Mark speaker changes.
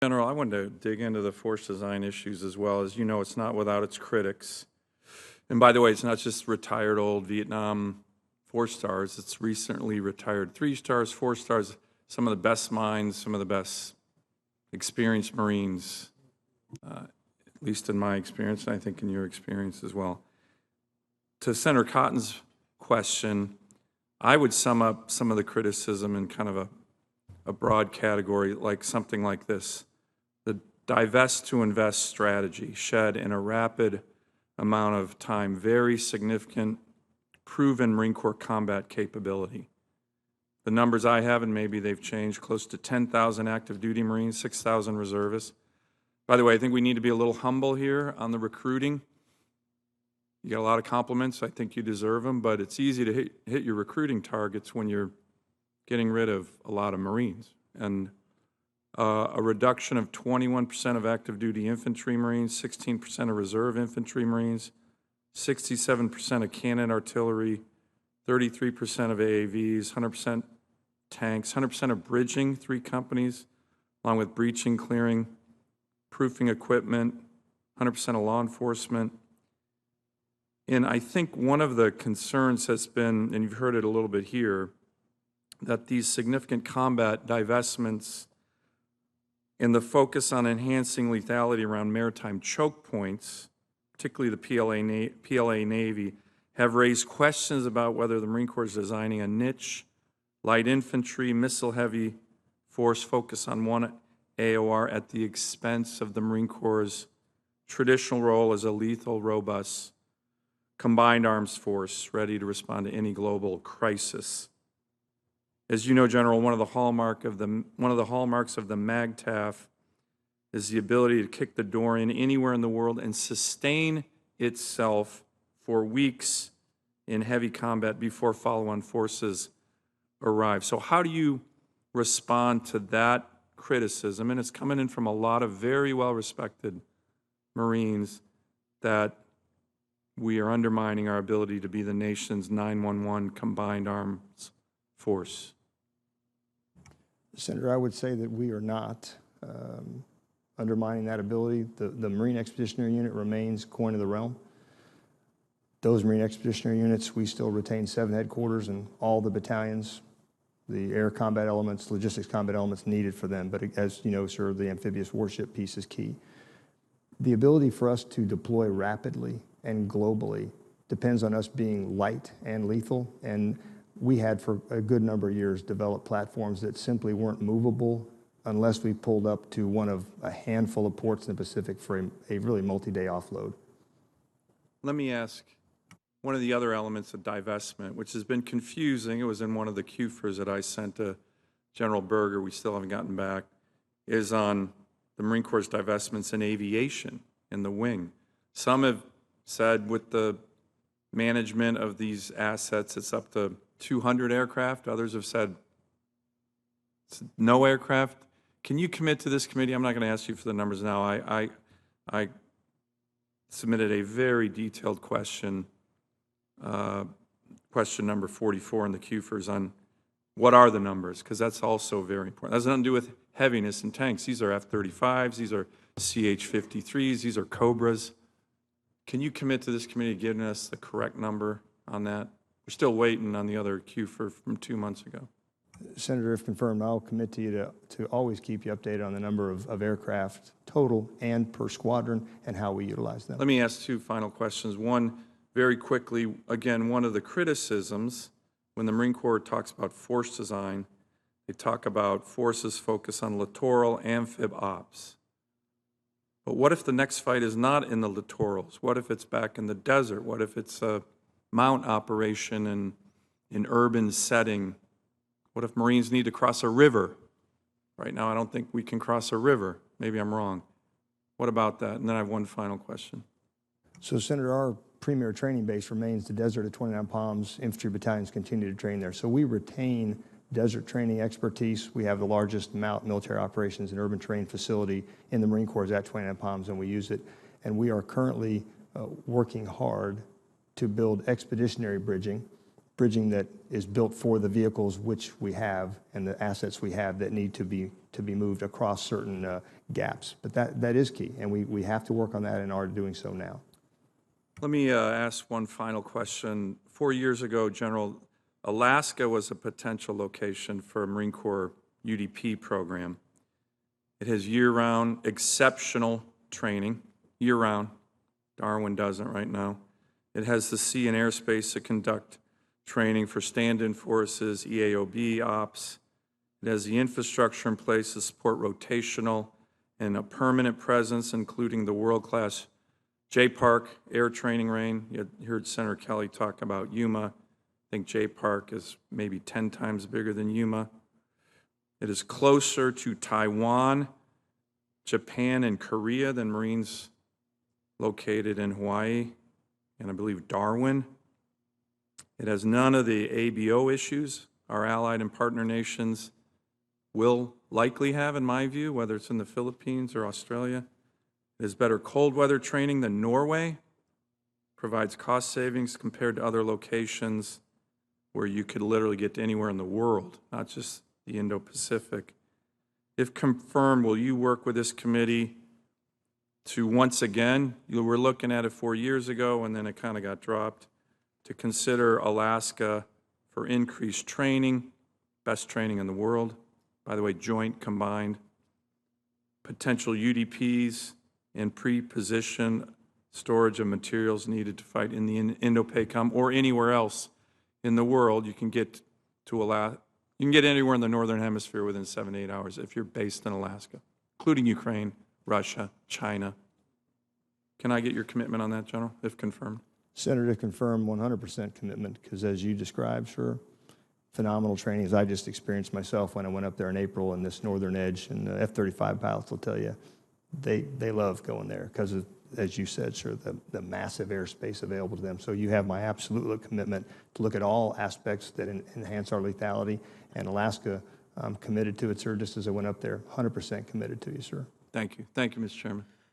Speaker 1: General, I wanted to dig into the force design issues as well. As you know, it's not without its critics. And by the way, it's not just retired old Vietnam 4-stars. It's recently retired 3-stars, 4-stars, some of the best minds, some of the best experienced Marines, at least in my experience, and I think in your experience as well. To Senator Cotton's question, I would sum up some of the criticism in kind of a broad category, like something like this. The divest to invest strategy shed in a rapid amount of time very significant proven Marine Corps combat capability. The numbers I have, and maybe they've changed, close to 10,000 active duty Marines, 6,000 reservists. By the way, I think we need to be a little humble here on the recruiting. You get a lot of compliments. I think you deserve them, but it's easy to hit your recruiting targets when you're getting rid of a lot of Marines. And a reduction of 21% of active duty infantry Marines, 16% of reserve infantry Marines, 67% of cannon artillery, 33% of AAVs, 100% tanks, 100% of bridging, 3 companies, along with breaching, clearing, proofing equipment, 100% of law enforcement. And I think one of the concerns has been, and you've heard it a little bit here, that these significant combat divestments and the focus on enhancing lethality around maritime choke points, particularly the PLA Navy, have raised questions about whether the Marine Corps is designing a niche, light infantry, missile-heavy force focused on one AOR at the expense of the Marine Corps' traditional role as a lethal, robust, combined arms force ready to respond to any global crisis. As you know, General, one of the hallmarks of the MAGTF is the ability to kick the door in anywhere in the world and sustain itself for weeks in heavy combat before follow-on forces arrive. So how do you respond to that criticism? And it's coming in from a lot of very well-respected Marines that we are undermining our ability to be the nation's 911 combined arms force.
Speaker 2: Senator, I would say that we are not undermining that ability. The Marine Expeditionary Unit remains coin of the realm. Those Marine Expeditionary Units, we still retain 7 headquarters and all the battalions, the air combat elements, logistics combat elements needed for them. But as you know, sir, the amphibious warship piece is key. The ability for us to deploy rapidly and globally depends on us being light and lethal. And we had for a good number of years developed platforms that simply weren't movable unless we pulled up to one of a handful of ports in the Pacific for a really multi-day offload.
Speaker 1: Let me ask, one of the other elements of divestment, which has been confusing, it was in one of the QFers that I sent to General Berger, we still haven't gotten back, is on the Marine Corps' divestments in aviation, in the wing. Some have said with the management of these assets, it's up to 200 aircraft. Others have said it's no aircraft. Can you commit to this committee? I'm not going to ask you for the numbers now. I submitted a very detailed question, question number 44 in the QFers on what are the numbers, because that's also very important. That has nothing to do with heaviness in tanks. These are F-35s, these are CH-53s, these are Cobras. Can you commit to this committee giving us the correct number on that? We're still waiting on the other QFer from 2 months ago.
Speaker 2: Senator, if confirmed, I'll commit to you to always keep you updated on the number of aircraft total and per squadron and how we utilize them.
Speaker 1: Let me ask 2 final questions. One, very quickly, again, one of the criticisms when the Marine Corps talks about force design, they talk about forces focus on littoral amphib ops. But what if the next fight is not in the littorals? What if it's back in the desert? What if it's a mount operation in an urban setting? What if Marines need to cross a river? Right now, I don't think we can cross a river. Maybe I'm wrong. What about that? And then I have one final question.
Speaker 2: So, Senator, our premier training base remains the desert at 29 Palms. Infantry battalions continue to train there. So we retain desert training expertise. We have the largest military operations and urban training facility in the Marine Corps at 29 Palms, and we use it. And we are currently working hard to build expeditionary bridging that is built for the vehicles which we have and the assets we have that need to be moved across certain gaps. But that is key, and we have to work on that and are doing so now.
Speaker 1: Let me ask one final question. 4 years ago, General, Alaska was a potential location for a Marine Corps UDP program. It has year-round exceptional training, year-round. Darwin doesn't right now. It has the sea and airspace to conduct training for stand-in forces, EAOB ops. It has the infrastructure in place to support rotational and a permanent presence, including the world-class J-Park Air Training Range. You heard Senator Kelly talk about Yuma. I think J-Park is maybe 10 times bigger than Yuma. It is closer to Taiwan, Japan, and Korea than Marines located in Hawaii, and I believe Darwin. It has none of the ABO issues our allied and partner nations will likely have, in my view, whether it's in the Philippines or Australia. It has better cold weather training than Norway, provides cost savings compared to other locations where you could literally get to anywhere in the world, not just the Indo-Pacific. If confirmed, will you work with this committee to once again, you were looking at it 4 years ago and then it kind of got dropped, to consider Alaska for increased training, best training in the world, by the way, joint combined, potential UDPs, and pre-position storage of materials needed to fight in the Indo-PACOM or anywhere else in the world? You can get to Alaska. You can get anywhere in the Northern Hemisphere within 7 to 8 hours if you're based in Alaska, including Ukraine, Russia, China. Can I get your commitment on that, General, if confirmed?
Speaker 2: Senator, to confirm 100% commitment, because as you described, sir, phenomenal training, as I just experienced myself when I went up there in April in this northern edge, and the F-35 pilots will tell you, they love going there because of, as you said, sir, the massive airspace available to them. So you have my absolute commitment to look at all aspects that enhance our lethality, and Alaska, I'm committed to it, sir, just as I went up there, 100% committed to you, sir.
Speaker 1: Thank you. Thank you, Mr. Chairman.